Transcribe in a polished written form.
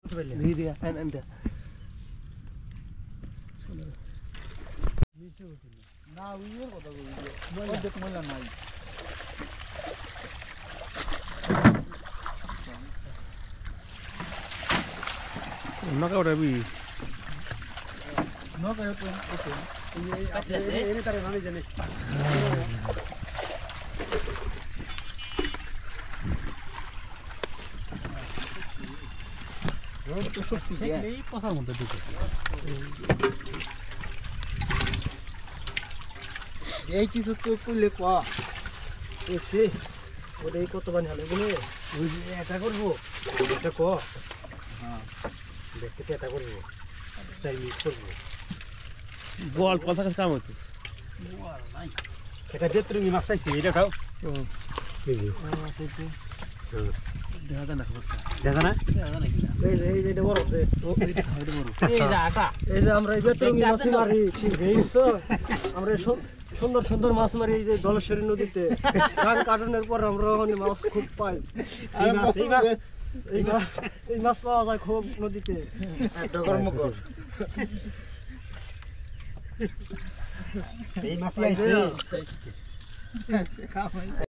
ধীরে এন্ড না উইয়ের কথা বলি দেখ মজা নাই নকা উঠাবি নকা ওকে এই তারে ভাবি জানি রোড তো শক্তি দিয়ে এই পছার মধ্যে ঢুকে এই কিছু তো কইলে কোয়া এসে ওটাই কত বানি হলে বলে ওই এটা করবো এটা ক হ্যাঁ দেখতে এটা করবো চাই মিক্স করবো বল কথা কাম হচ্ছে বল নাই এটা যে তুমি মাছ পাইছি এটা খাও এই যে দেখা যায় না দেখা না এই যে এটা বড় আছে এই যে আটা এই যে আমরা এই বেতরঙ্গি মাছ মারি ঠিক হইছো আমরা সুন্দর সুন্দর মাছ মারি এই যে দলেশ্বরী নদীতে ধান কাটানোর পর আমরা মাছ খুব পাই এই মাছ পাওয়া যায় খুব নদীতে একটা কর্ম কর এই মাছ